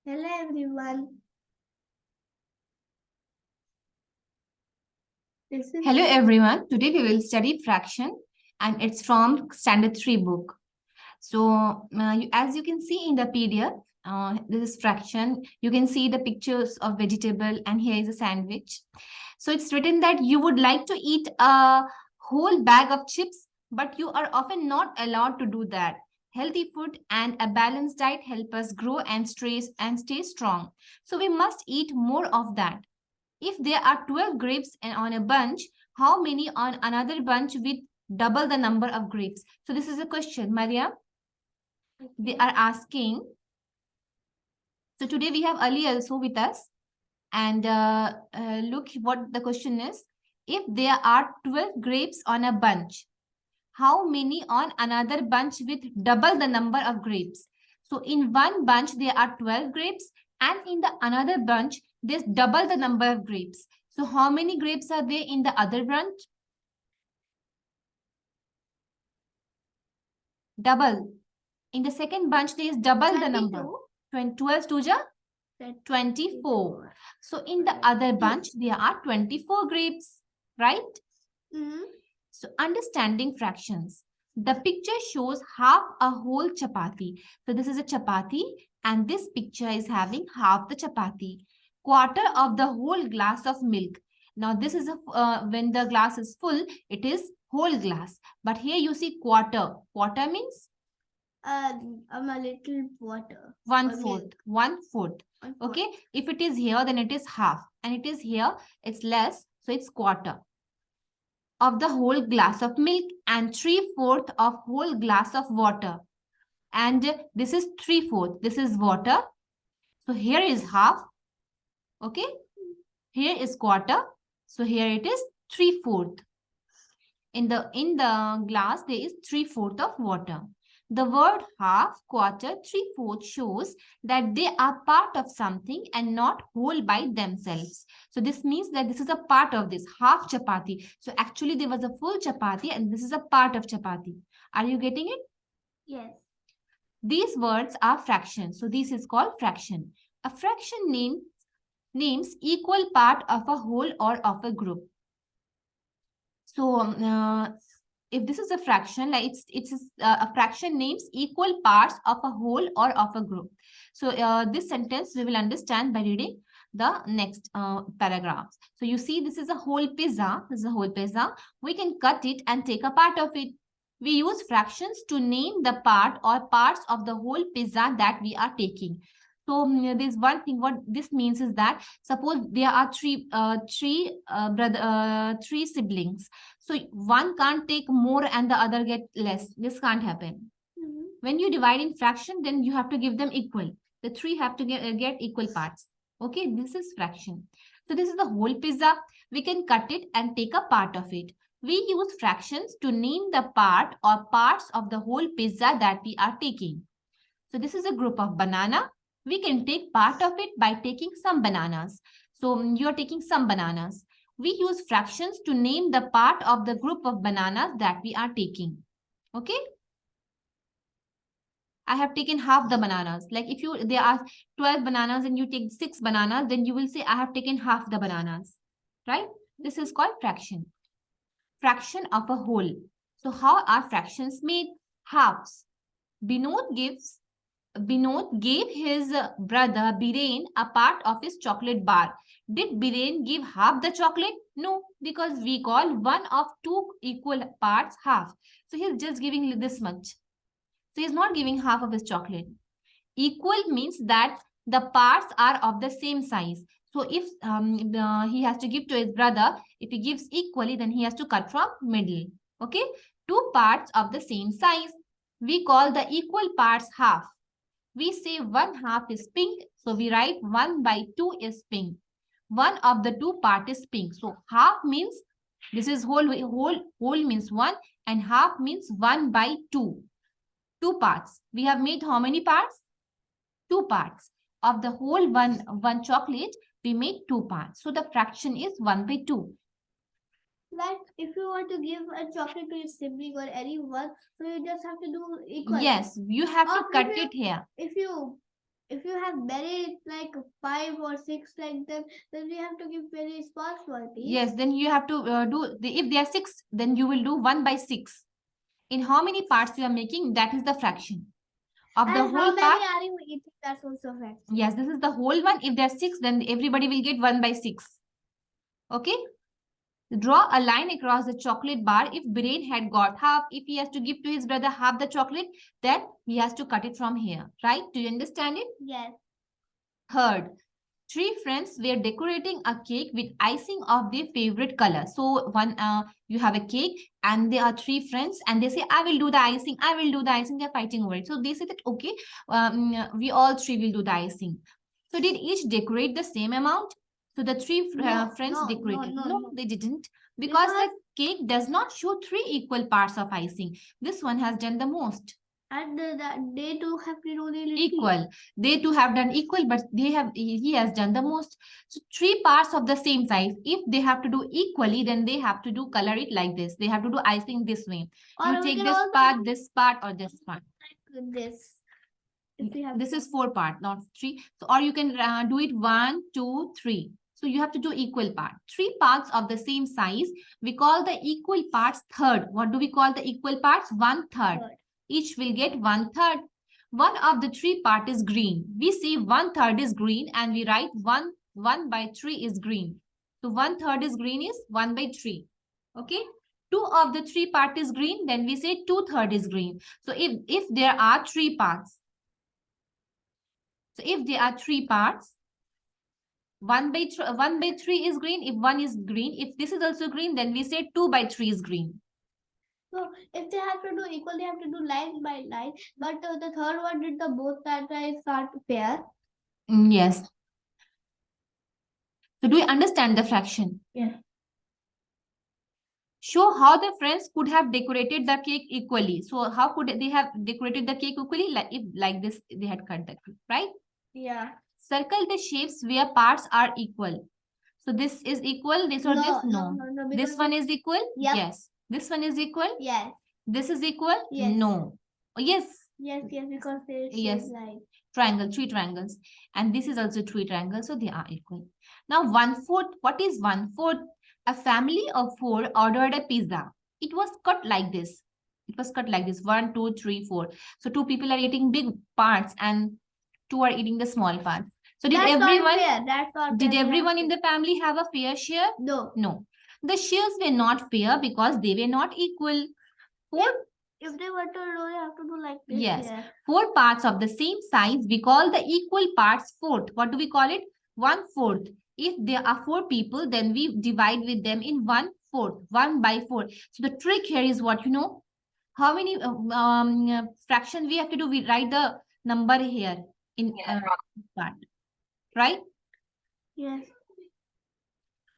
Hello everyone. Hello everyone. Today we will study fraction and it's from standard 3 book. So as you can see in the PDF, this is fraction. You can see the pictures of vegetable and here is a sandwich. So it's written that you would like to eat a whole bag of chips, but you are often not allowed to do that. Healthy food and a balanced diet help us grow and stay strong. So we must eat more of that. If there are 12 grapes on a bunch, how many on another bunch with double the number of grapes? So this is a question, Maria. They are asking. So today we have Ali also with us. And look what the question is. If there are 12 grapes on a bunch, how many on another bunch with double the number of grapes? So in one bunch, there are 12 grapes and in the another bunch, there's double the number of grapes. So how many grapes are there in the other bunch? Double. In the second bunch, there is double 22. The number. 12 to ja? 24. So in the other bunch, there are 24 grapes, right? So understanding fractions. The picture shows half a whole chapati. So this is a chapati and this picture is having half the chapati. Quarter of the whole glass of milk. Now this is when the glass is full, it is whole glass. But here you see quarter. Quarter means? A little water. 1/4. 1/4. Okay. If it is here, then it is half. And it is here, it's less. So it's quarter of the whole glass of milk and 3/4 of whole glass of water. And this is 3/4. This is water. So here is half. Okay. Here is quarter. So here it is 3/4. In the glass, there is 3/4 of water. The word half, quarter, 3/4 shows that they are part of something and not whole by themselves. So this means that this is a part of this, half chapati. So actually there was a full chapati and this is a part of chapati. Are you getting it? Yes. These words are fractions. So this is called fraction. A fraction names equal part of a whole or of a group. So if this is a fraction, like it's a fraction names equal parts of a whole or of a group. So this sentence we will understand by reading the next paragraphs. So you see this is a whole pizza. This is a whole pizza. We can cut it and take a part of it. We use fractions to name the part or parts of the whole pizza that we are taking. So there's one thing. What this means is that suppose there are three siblings. So one can't take more and the other get less. This can't happen. When you divide in fraction, then you have to give them equal. The three have to get equal parts. Okay, this is fraction. So this is the whole pizza. We can cut it and take a part of it. We use fractions to name the part or parts of the whole pizza that we are taking. So this is a group of banana. We can take part of it by taking some bananas. So you're taking some bananas. We use fractions to name the part of the group of bananas that we are taking. Okay. I have taken half the bananas. Like if there are 12 bananas and you take 6 bananas, then you will say I have taken half the bananas. Right? This is called fraction. Fraction of a whole. So how are fractions made? Halves. Binod gave his brother Biren a part of his chocolate bar. Did Biren give half the chocolate? No, because we call one of two equal parts half. So he's just giving this much. So he's not giving half of his chocolate. Equal means that the parts are of the same size. So if he has to give to his brother, if he gives equally, then he has to cut from middle. Okay, two parts of the same size. We call the equal parts half. We say 1/2 is pink. So we write 1/2 is pink. One of the two part is pink. So half means this is whole means 1 and half means 1/2. Two parts. We have made how many parts? Two parts. Of the whole one chocolate, we made two parts. So the fraction is 1/2. Like if you want to give a chocolate to your sibling or anyone, so you just have to do equal. Yes, you have to cut it here. If if you have very like 5 or 6 like them, then we have to give very small piece. Yes, then you have to if they are 6, then you will do 1 by 6. In how many parts you are making, that is the fraction. Of the And whole how many part, are you eating? That's also a fraction. yes, this is the whole one. If there are 6, then everybody will get 1 by 6. Okay. Draw a line across the chocolate bar. If Brain had got half, if he has to give to his brother half the chocolate, then he has to cut it from here. Right? Do you understand it? Yes. Third, 3 friends were decorating a cake with icing of their favorite color. So you have a cake and there are 3 friends and they say, I will do the icing. I will do the icing. They're fighting over it. So they say that, okay, we all 3 will do the icing. So did each decorate the same amount? So the 3 friends decorated. No, they didn't. Because the cake does not show 3 equal parts of icing. This one has done the most. And they too have to do the equal. They too have done equal, but he has done the most. So 3 parts of the same size. If they have to do equally, then they have to do color it like this. They have to do icing this way. Or you take this part, or this part. Like this. This is 4 part, not 3. So, or you can do it 1, 2, 3. So you have to do equal part. 3 parts of the same size. We call the equal parts third. What do we call the equal parts? 1/3. Each will get 1/3. One of the 3 part is green. We say 1/3 is green and we write 1 by 3 is green. So 1/3 is green is 1 by 3. Okay. 2 of the 3 part is green, then we say 2/3 is green. So if there are 3 parts, so if there are 3 parts, 1 by 3 is green. If 1 is green, if this is also green, then we say 2 by 3 is green. So if they have to do equal, they have to do line by line. But the third one did the both sides start pair. Yes. So do you understand the fraction? Yeah. Show how the friends could have decorated the cake equally. So how could they have decorated the cake equally? Like this, they had cut the cake, right? Yeah. Circle the shapes where parts are equal. So this is equal, this or this? No. This one is equal? Yep. Yes. This one is equal? Yes. This is equal? Yes. No. Oh, yes. Yes, because they yes. Like triangle, 3 triangles. And this is also 3 triangles, so they are equal. Now 1/4, what is 1/4? A family of 4 ordered a pizza. It was cut like this. It was cut like this, 1, 2, 3, 4. So 2 people are eating big parts and 2 are eating the small parts. So did everyone in the family have a fair share? No. No. The shares were not fair because they were not equal. If they want to do, they have to do like this. Yes. 4 parts of the same size, we call the equal parts fourth. What do we call it? 1/4. If there are 4 people, then we divide with them in 1/4, 1 by 4. So the trick here is what, how many fraction we have to do? We write the number here in part, right? Yes.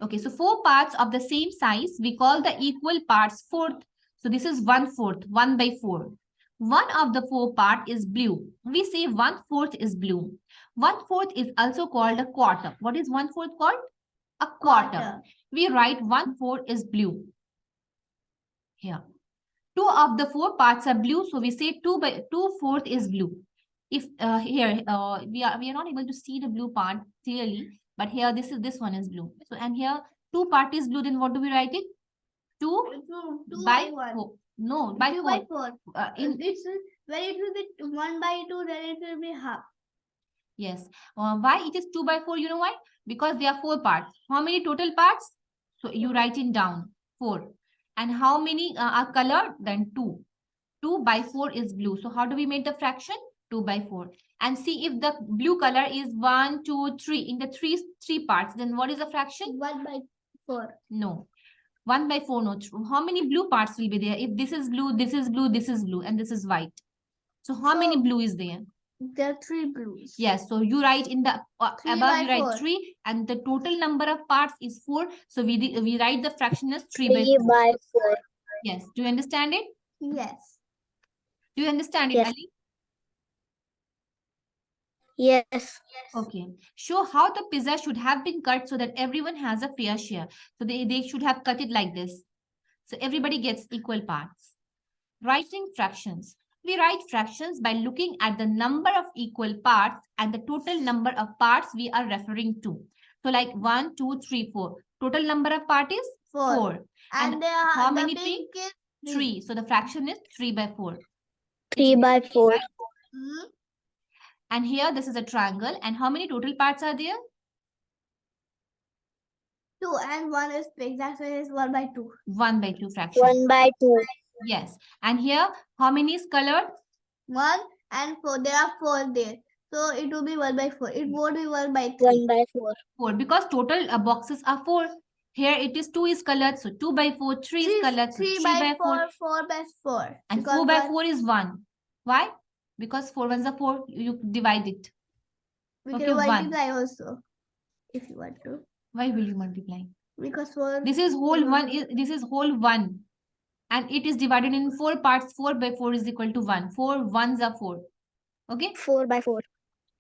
Okay, so 4 parts of the same size, we call the equal parts fourth. So this is 1/4, 1 by 4. One of the 4 part is blue. We say 1/4 is blue. 1/4 is also called a quarter. What is 1/4 called? A quarter. We write 1/4 is blue. Here. 2 of the 4 parts are blue. So we say 2/4 is blue. If here we are not able to see the blue part clearly, but here this one is blue. So and here 2 part is blue. Then what do we write it? 2 by 4. No, by 2 4. by 4. When it will be 1 by 2, then it will be half. Yes. Why it is 2 by 4? You know why? Because there are 4 parts. How many total parts? So you write it down. 4. And how many are colored? Then 2. 2 by 4 is blue. So how do we make the fraction? 2 by 4. And see if the blue color is 1, 2, 3. In the three parts, then what is the fraction? 1 by 4. No. 1 by 4, no. How many blue parts will be there? If this is blue, this is blue, this is blue, and this is white. So how many blue is there? There are 3 blues. Yes. So you write in the above, you write 3, and the total number of parts is 4. So we write the fraction as 3 by 4. Yes. Do you understand it? Yes. Do you understand it, Ali? Yes. Okay. Show how the pizza should have been cut so that everyone has a fair share. So they should have cut it like this. So everybody gets equal parts. Writing fractions. We write fractions by looking at the number of equal parts and the total number of parts we are referring to. So like 1, 2, 3, 4. Total number of parts is 4. And how the many pink is 3. So the fraction is 3 by 4. 3 by 4. Right? Hmm? And here this is a triangle. And how many total parts are there? 2 and 1 is pink. That's why it's 1 by 2. 1 by 2 fraction. 1 by 2. Yes. And here, how many is colored? 1 and 4. There are 4 there. So it will be 1 by 4. It won't be 1 by 3. 1 by 4. 4. Because total boxes are 4. Here it is 2 is colored. So 2 by 4. 3 is colored. So 3 by 4. 4 by 4. And Because 4 by 4 is 1. Why? Because 4 ones are 4. You divide it. We Okay, can 1. multiply also. If you want to. Why will you multiply? Because 4. This is whole 1. This is whole 1. And it is divided in 4 parts. 4 by 4 is equal to 1. 4 ones are 4. Okay? 4 by 4.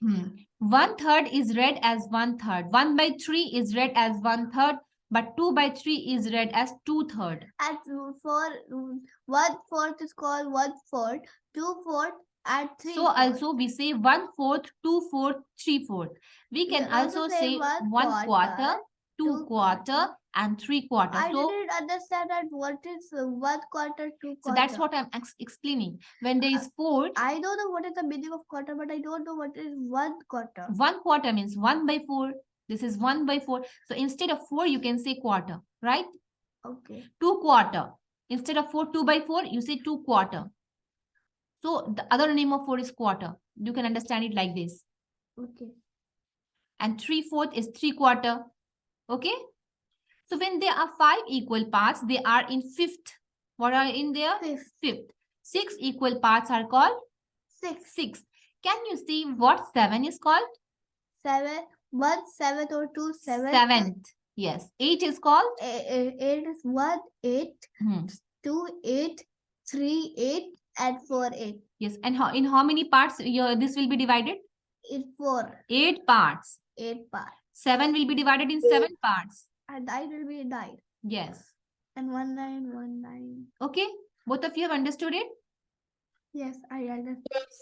1/3 is read as 1/3. 1 by 3 is read as 1/3. But 2 by 3 is read as 2/3. And 1/4 is called 1/4. 2/4 and 3/4. So also we say 1/4, 2/4, 3/4. We can also say 1 quarter, 2 quarter, and 3 quarter. I So didn't understand that what is 1 quarter, 2 quarter. So that's what I'm explaining. When there is 4, I don't know what is the meaning of quarter, but I don't know what is 1 quarter. 1 quarter means 1 by 4. This is 1 by 4. So instead of 4, you can say quarter, right? Okay. 2 quarter. Instead of 4, 2 by 4, you say 2 quarter. So the other name of 4 is quarter. You can understand it like this. Okay. And 3/4 is 3 quarter. Okay. So when there are 5 equal parts, they are in fifth. What are in there? Fifth. 6 equal parts are called 6. Can you see what 7 is called? 7. 1 7 or 2 7. 7th. Yes. 8 is called? 8 is 1 8, 2 8, 3 8, and 4 8. Yes. And in how many parts this will be divided? In 4. 8 parts. 8 parts. 7 will be divided in 7 parts. And 9 will be 9. Yes. And 1 9 1 9. Okay. Both of you have understood it? Yes, I understand.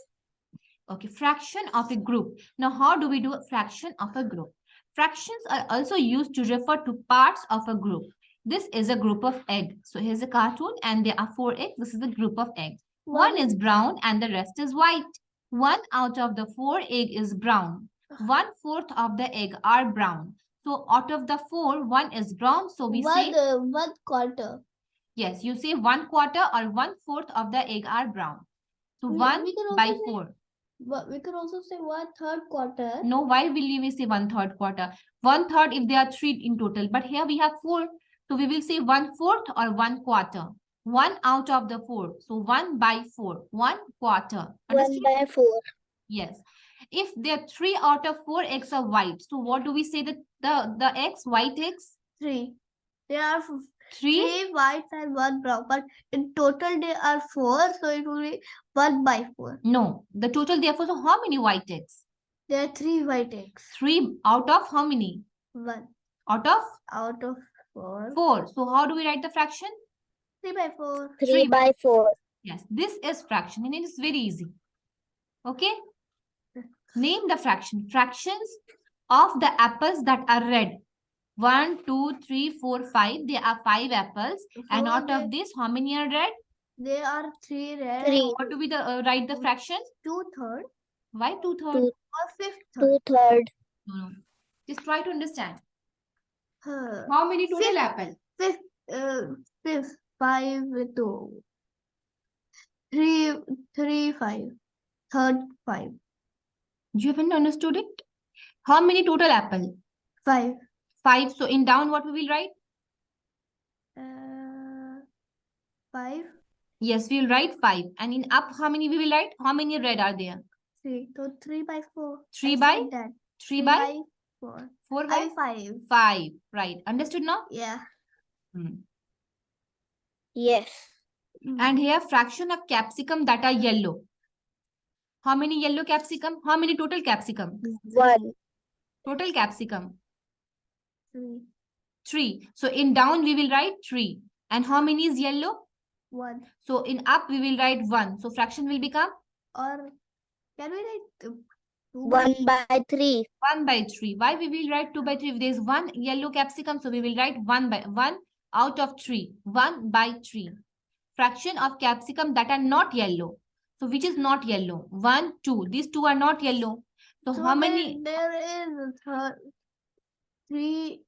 Okay. Fraction of a group. Now, how do we do a fraction of a group? Fractions are also used to refer to parts of a group. This is a group of eggs. So here's a cartoon and there are 4 eggs. This is a group of eggs. One is brown and the rest is white. 1 out of the 4 egg is brown. 1/4 of the egg are brown. So out of the 4, 1 is brown. So we say 1 quarter. Yes, you say 1 quarter or 1/4 of the egg are brown. So We 1 can also by say- 4. But we can also say 1/3 quarter. No, why will we say 1/3 quarter? 1/3 if there are 3 in total. But here we have 4. So we will say 1/4 or 1 quarter. 1 out of the 4. So 1 by 4. 1 quarter. 1 Understood? by 4. Yes. If there are 3 out of 4 eggs are white. So what do we say that the eggs, white eggs? 3. There are 3. 3 whites and 1 brown. But in total there are 4. So it will be 1 by 4. No, the total therefore, so how many white eggs? There are 3 white eggs. 3 out of how many? 1 Out of out of 4. 4. So how do we write the fraction? 3 by 4. 3 by 4. Yes, this is fraction and it is very easy. Okay. Name the fraction. Fractions of the apples that are red. 1, 2, 3, 4, 5. There are 5 apples. And out of this, how many are red? There are 3 red. 3. What do we write the fraction? 2/3 Why 2/3? 2. or 5th. 2/3. No. Just try to understand. Huh. How many total Fifth. apples? 5th. 5 with 2. 3 5. 3rd 5. You haven't understood it? How many total apple? 5. 5. So in down, what we will write? 5. Yes, we will write 5. And in up, how many we will write? How many red are there? 3. So 3 by 4. 3 I by? said that. 3 by? 4. 4 by? 5. 5. Right. Understood now? Yeah. Yes. And here fraction of capsicum that are yellow. How many yellow capsicum? How many total capsicum? 1. Total capsicum. 3. 3. So in down we will write 3. And how many is yellow? 1. So in up, we will write 1. So fraction will become Or can we write 2 by 1 by 3. 1 by 3. Why we will write 2 by 3? If there is one yellow capsicum, so we will write 1 by 1 out of 3. 1 by 3. Fraction of capsicum that are not yellow. So which is not yellow? 1, 2. These two are not yellow. So, So how many? there is 3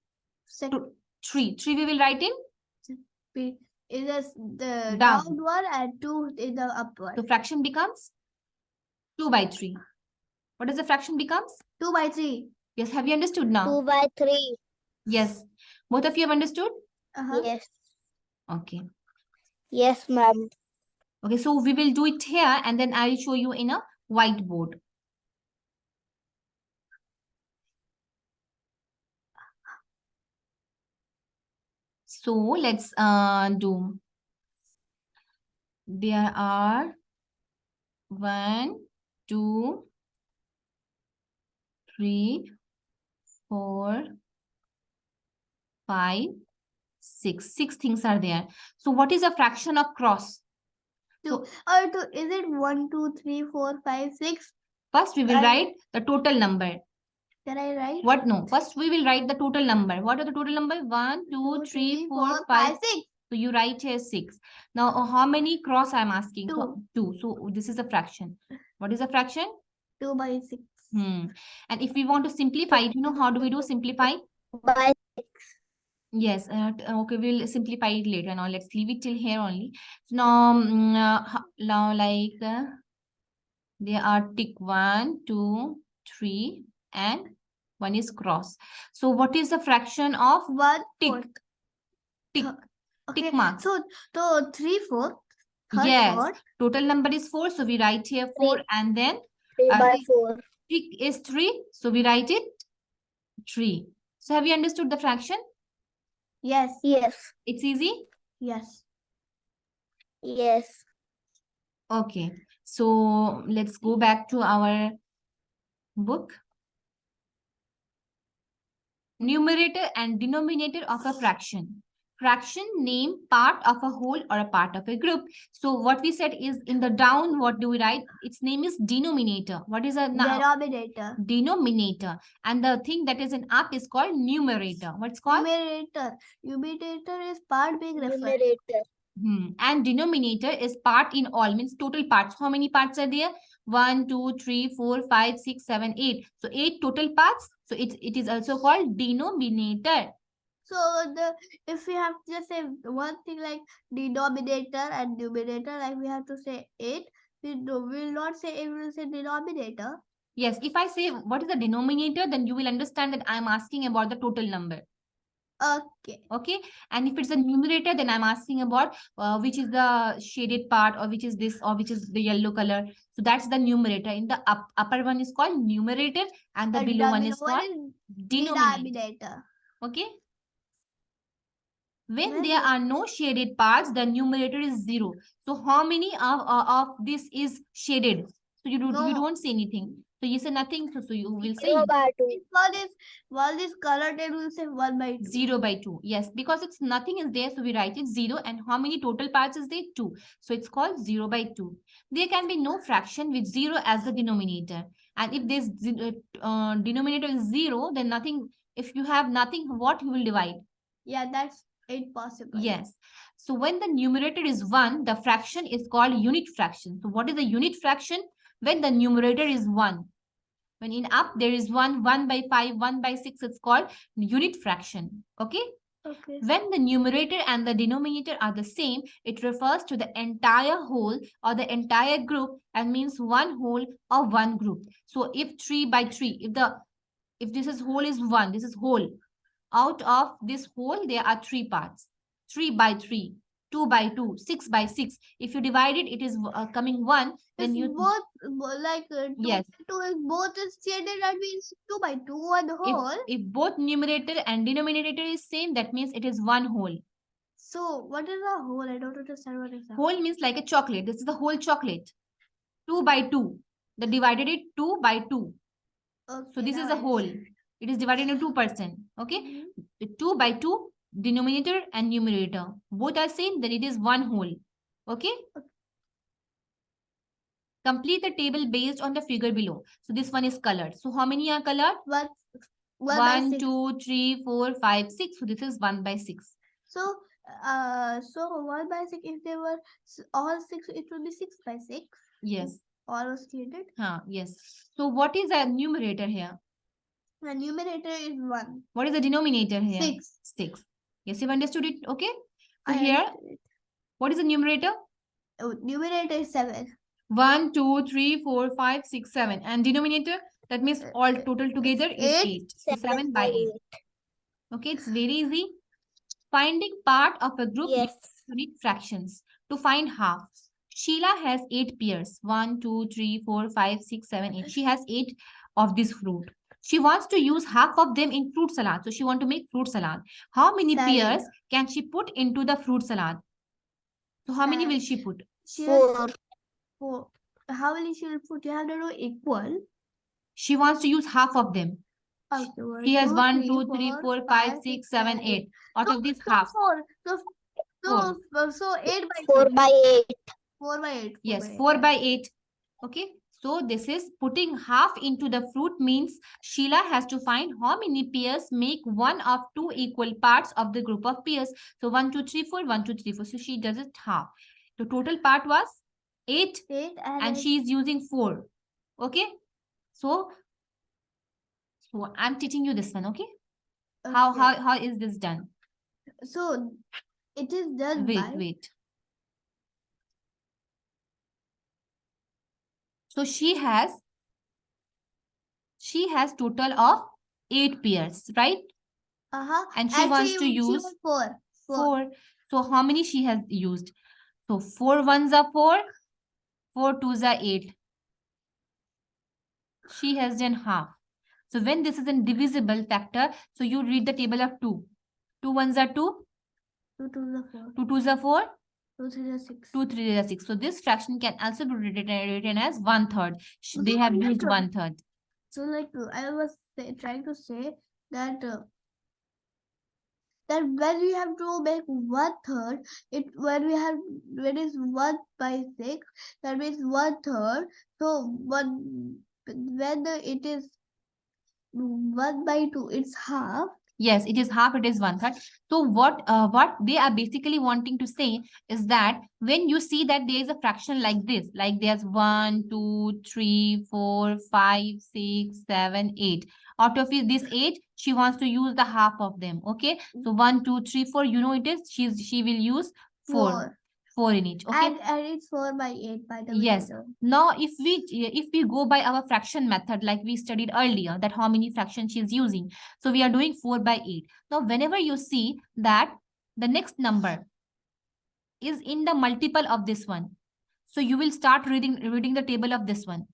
3. 3 we will write in is the down. down one and 2 is the up one. So fraction becomes 2 by 3. What does the fraction becomes? 2 by 3. Yes, have you understood now? 2 by 3. Yes. Both of you have understood? Yes. Okay. Yes, ma'am. Okay, so we will do it here and then I will show you in a whiteboard. So let's do. There are 1, 2, 3, 4, 5, 6. 6 things are there. So what is a fraction of cross? 2. So, Or 2, is it 1, 2, 3, 4, 5, 6? first we will write the total number. Can I write? What? No. First we will write the total number. What are the total number? 1, 2, 3, 4, 5. 6. So you write here 6. Now how many cross I'm asking? 2. 2. So this is a fraction. What is a fraction? 2 by 6. And if we want to simplify it, you know how do we do simplify? By Yes. Okay, we'll simplify it later. Now let's leave it till here only. So now like there are tick 1, 2, 3, and 1 is cross. So what is the fraction of 1 tick? fourth. Tick. Okay. Tick marks. So 3 4. Yes. Total number is 4. So we write here 4 and then 3 by 4. tick is 3. So we write it 3. So have you understood the fraction? Yes. Yes. It's easy? Yes. Yes. Okay. So let's go back to our book. Numerator and denominator of a fraction. Fraction name part of a whole or a part of a group. So what we said is in the down, what do we write? Its name is denominator. What is a Denominator. Denominator. And the thing that is in up is called numerator. What's called? Numerator. Numerator is part being referred. Numerator. And denominator is part in all, means total parts. How many parts are there? 1, 2, 3, 4, 5, 6, 7, 8. So 8 total parts. So it is also called denominator. So if we have to just say one thing like denominator and numerator, like we have to say 8. We will not say 8, we will say denominator. Yes, if I say what is the denominator, then you will understand that I am asking about the total number. Okay. Okay. And if it's a numerator, then I'm asking about which is the shaded part or which is this or which is the yellow color. So that's the numerator. In the upper one is called numerator and the below one is called denominator. Okay. When there are no shaded parts, the numerator is 0. So how many of this is shaded? So you don't say anything. So you say nothing. So you will say 0 by 2. While this colored, then we'll say 1 by 2. 0 by 2. Yes, because it's nothing is there. So we write it 0. And how many total parts is there? 2. So it's called 0 by 2. There can be no fraction with 0 as the denominator. And if this denominator is 0, then nothing. If you have nothing, what you will divide? Yeah, that's impossible. Yes. So when the numerator is 1, the fraction is called unit fraction. So what is the unit fraction? When the numerator is 1. When in up there is 1, 1 by 5, 1 by 6, it's called unit fraction. Okay? Okay. When the numerator and the denominator are the same, it refers to the entire whole or the entire group and means one whole or one group. So if 3 by 3, if this is whole is 1, this is whole. Out of this whole, there are 3 parts. 3 by 3, 2 by 2, 6 by 6. If you divide it, it is coming 1. Then if you both like 2 yes. by 2 is both is shaded, that means 2 by 2 and whole. If both numerator and denominator is same, that means it is one whole. So what is a whole? I don't understand what is that. Whole means like a chocolate. This is the whole chocolate. 2 by 2. The divided it 2 by 2. Okay, so this is a whole. It is divided into 2%. Okay. 2 by 2, denominator and numerator. Both are same, then it is one whole. Okay. Complete the table based on the figure below. So this one is colored. So how many are colored? One by 1, six. 2, 3, 4, 5, 6. So this is 1 by 6. So 1 by 6, if they were all 6, it will be 6 by 6. Yes. All was stated. Yes. So what is the numerator here? The numerator is 1. What is the denominator here? 6. 6. Yes, you've understood it. Okay. So I here, understood it. what is the numerator? Oh, numerator is 7. 1, 2, 3, 4, 5, 6, 7. And denominator, that means all total together is 8. So 7 by 8. Okay, it's very easy. Finding part of a group Yes. unit fractions. To find half, Sheila has 8 pears. 1, 2, 3, 4, 5, 6, 7, 8. She has 8 of this fruit. She wants to use half of them in fruit salad. So she wants to make fruit salad. How many pears can she put into the fruit salad? So how many will she put? 4. 4. How many she will put? You have to do equal. She wants to use half of them. Okay, She has 1, 3, 2, 3, 4, 5, 6, 7, 8. Out of these half. 4. Four. So 8 by 4 by 8. 4 by 8. Yes, 4 by 8. Okay. So this is putting half into the fruit means Sheila has to find how many pears make one of two equal parts of the group of pears. So 1, 2, 3, 4, 1, 2, 3, 4. So she does it half. The total part was 8 and she is using 4. Okay. So I'm teaching you this one. Okay. How is this done? So it is done by. Wait. So she has total of 8 pears, right? And she wants to use 4. 4. So how many she has used? So 4 ones are 4, 4 twos are 8. She has done half. So when this is a divisible factor, so you read the table of 2. 2 ones are 2. 2 twos are 4. 2 twos are 4. 2 3 are 6. 2 3 are 6. So this fraction can also be written as 1/3. They have used 1/3. So like I was trying to say that that when we have to make 1/3, when it's 1 by 6, that means 1/3. So when it is 1 by 2, it's half. Yes, it is half, it is 1/3. So what they are basically wanting to say is that when you see that there is a fraction like this, like there's 1, 2, 3, 4, 5, 6, 7, 8. Out of this 8, she wants to use the half of them. Okay. So 1, 2, 3, 4, you know it is, she will use 4. 4 in each. Okay. And it's 4 by 8 by the way. Yes. Now, if we go by our fraction method, like we studied earlier, that how many fractions she is using. So we are doing 4 by 8. Now, whenever you see that the next number is in the multiple of this one, so you will start reading the table of this one.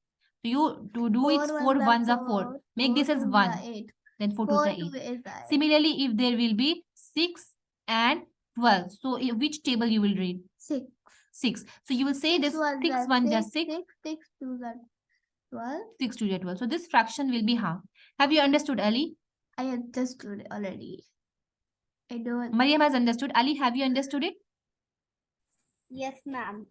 So you to do it 4 ones are 4. Make this as 1. Then 4 twos are 8. Similarly, if there will be 6 and 12. So which table you will read? 6. 6. So you will say this 6 1 are 6. 6 2 are 12. 6 2 are 12. So this fraction will be half. Have you understood, Ali? I understood already. I don't. Mariam has understood. Ali, have you understood it? Yes, ma'am.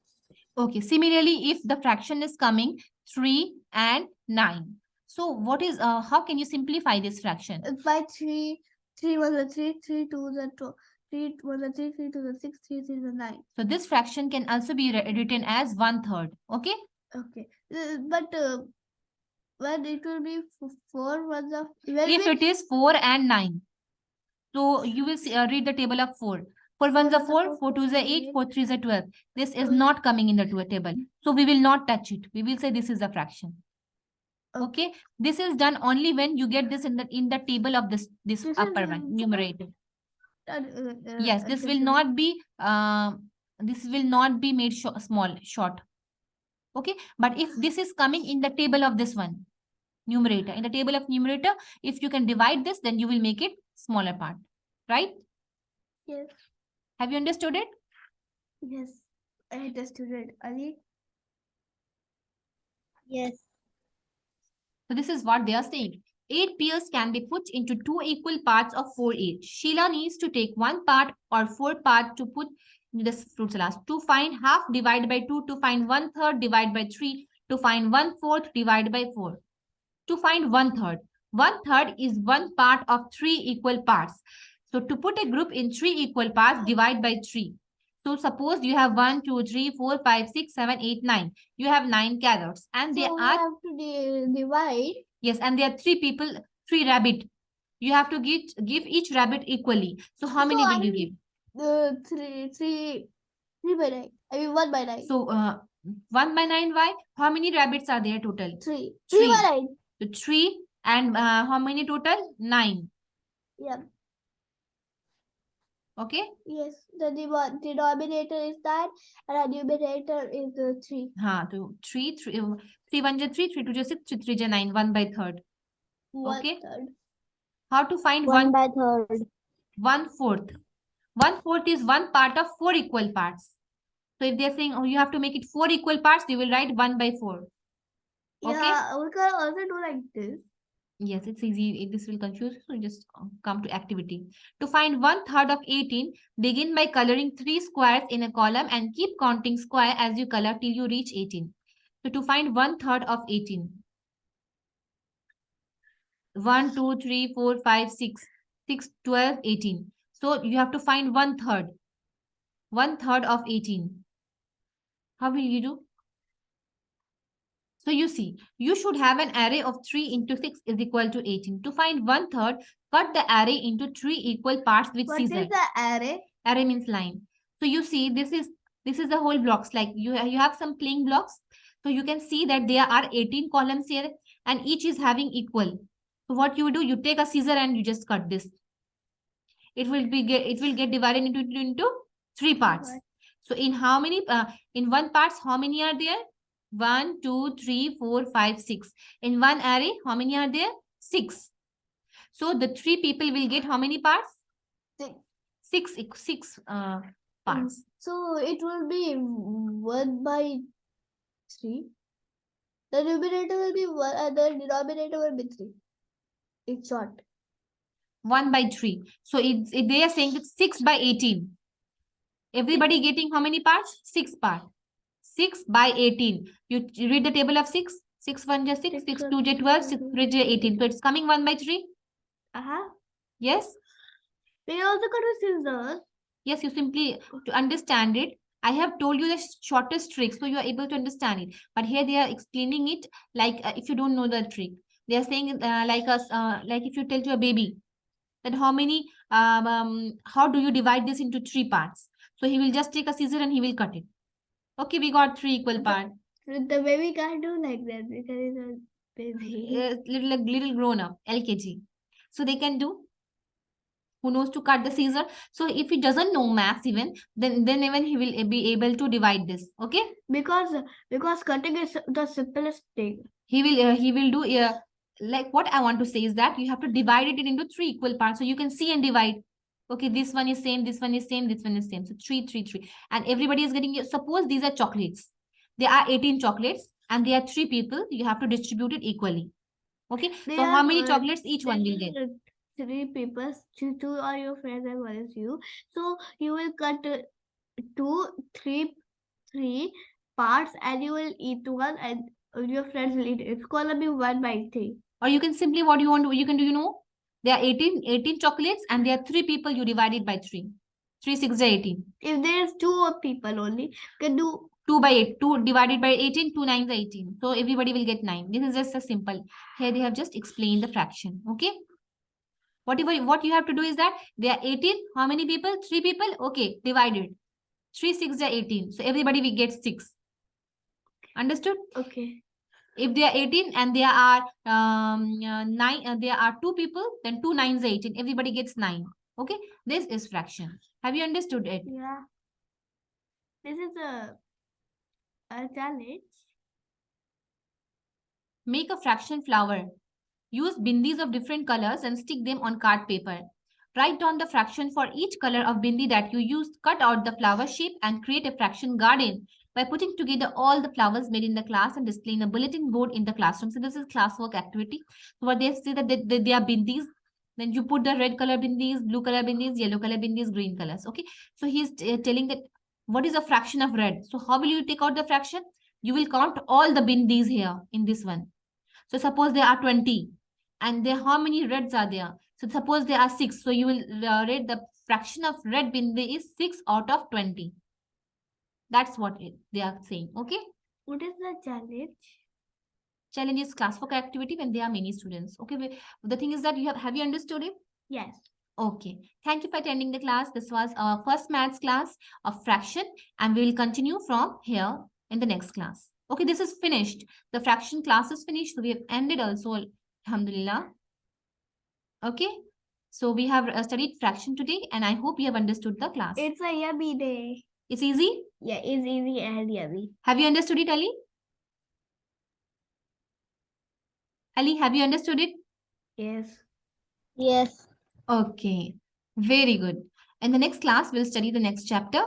Okay. Similarly, if the fraction is coming 3 and 9. So what is how can you simplify this fraction? By 3 1 are 3, 3 2 are 2. 3 1 are 3, 3 2 are 6, 3 3 are 9. So this fraction can also be written as 1/3. Okay. Okay. But when it will be 4 ones of. If it is 4 and 9. So you will see, read the table of 4. 4 ones are 4, 4 twos are 8, 4 threes are 12. This is not coming in the table. So we will not touch it. We will say this is a fraction. Okay. This is done only when you get this in the table of this upper one, numerator. Yes, this will not be made short. Okay. But if this is coming in the table of this one, numerator, in the table of numerator, if you can divide this, then you will make it smaller part. Right? Yes. Have you understood it? Yes. I understood it. Ali? Yes. So this is what they are saying. 8 pears can be put into 2 equal parts of 4 each. Sheila needs to take 1 part or 4 parts to put This fruit salad. To find half, divide by 2. To find 1/3, divide by 3. To find 1/4, divide by 4. To find 1/3. 1/3 is one part of 3 equal parts. So to put a group in 3 equal parts, divide by 3. So suppose you have 1, 2, 3, 4, 5, 6, 7, 8, 9. You have 9 carrots. And So there we are, have to divide. yes, and there are 3 people, 3 rabbit. You have to give each rabbit equally. So how many will you give? Three by 9. I mean 1 by 9. So 1 by 9, why? How many rabbits are there total? 3. 3 Three. by 9. So 3 and how many total? 9. Yeah. Okay? Yes. The denominator is 9 and the numerator is 3. So 3, 3, 3 1 3, 3 2 6, 3 3 9, 1 by third. 1/3. How to find 1 by third. 1/4? 1/4 is one part of 4 equal parts. So if they're saying, oh, you have to make it 4 equal parts, you will write 1 by 4. Okay? Yeah, we can also do like this. Yes, it's easy. This will confuse you. So just come to activity. To find 1/3 of 18, begin by coloring 3 squares in a column and keep counting square as you color till you reach 18. So to find 1/3 of 18. 1, 2, 3, 4, 5, 6, 6, 12, 18. So you have to find 1/3. 1/3 of 18. How will you do? So you see, you should have an array of 3 into 6 is equal to 18. To find 1/3, cut the array into 3 equal parts with What scissors. is the array? Array means line. So you see, this is the whole blocks. Like you have some plain blocks. So you can see that there are 18 columns here and each is having equal. So what you do, you take a scissor and you just cut this. It will get divided into 3 parts. So in how many in one parts, how many are there? 1, 2, 3, 4, 5, 6. In one array, how many are there? 6. So the 3 people will get how many parts? 6 parts. So it will be 1 by 3. The numerator will be 1 and the denominator will be 3. It's short. 1 by 3. So they are saying that 6 by 18. Everybody getting how many parts? 6 parts. 6 by 18. You read the table of 6. 6 1 is 6, 6 2 is 12, 6 3 is 18. So it's coming 1 by 3. Yes? We also cut with scissors. Yes, you simply, to understand it, I have told you the shortest trick, so you are able to understand it. But here they are explaining it like if you don't know the trick. They are saying like if you tell to a baby that how do you divide this into 3 parts? So he will just take a scissor and he will cut it. Okay, we got 3 equal parts. The baby can't do like that because it's a baby. Little grown up, LKG. So they can do, who knows to cut the scissor. So if he doesn't know maths even, then even he will be able to divide this. Okay, Because cutting is the simplest thing. he will do like what I want to say is that you have to divide it into 3 equal parts so you can see and divide. Okay, this one is same, this one is same, this one is same. So 3 3 3, and everybody is getting, suppose these are chocolates. There are 18 chocolates and there are 3 people. You have to distribute it equally. Okay, so how many chocolates each one will get? 3 people, 2 are your friends and 1 is you. So you will cut 2, 3 parts and you will eat 1 and your friends will eat. It's gonna be 1 by 3. Or you can simply, what you can do, there are 18 chocolates and there are 3 people, you divide it by 3. 3 6 is 18. If there is 2 people only, you can do 2 by 8. 2 divided by 18, 2 9 is 18. So everybody will get 9. This is just a simple. Here they have just explained the fraction. Okay. What you have to do is that there are 18. How many people? 3 people. Okay, divided. 3 6 is 18. So everybody will get 6. Understood? okay. If they are 18 and there are 9, there are 2 people, then 2 9 is 18. Everybody gets 9. Okay, this is fraction. Have you understood it? Yeah. This is a challenge. Make a fraction flower. Use bindis of different colors and stick them on card paper. Write down the fraction for each color of bindi that you used. Cut out the flower shape and create a fraction garden by putting together all the flowers made in the class and displaying a bulletin board in the classroom. So this is classwork activity. So what they say that they are bindis. Then you put the red color bindis, blue color bindis, yellow color bindis, green colors. Okay. So he's telling that What is a fraction of red? So how will you take out the fraction? You will count all the bindis here in this one. So suppose there are 20 and there how many reds are there? So suppose there are 6. So you will rate the fraction of red bindi is 6 out of 20. That's what they are saying. Okay. What is the challenge? Challenge is classwork activity when there are many students. Okay. The thing is that have you understood it? Yes. Okay. Thank you for attending the class. This was our first maths class of fraction, and we will continue from here in the next class. Okay, this is finished. The fraction class is finished. So we have ended also. Alhamdulillah. Okay. So we have studied fraction today, and I hope you have understood the class. It's a yummy day. It's easy? Yeah, it's easy and yummy. Have you understood it, Ali? Ali, have you understood it? Yes. Yes. Okay. Very good. In the next class, we'll study the next chapter.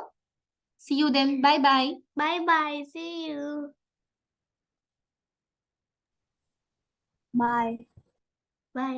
See you then. Bye-bye. Bye-bye. See you. Bye. Bye.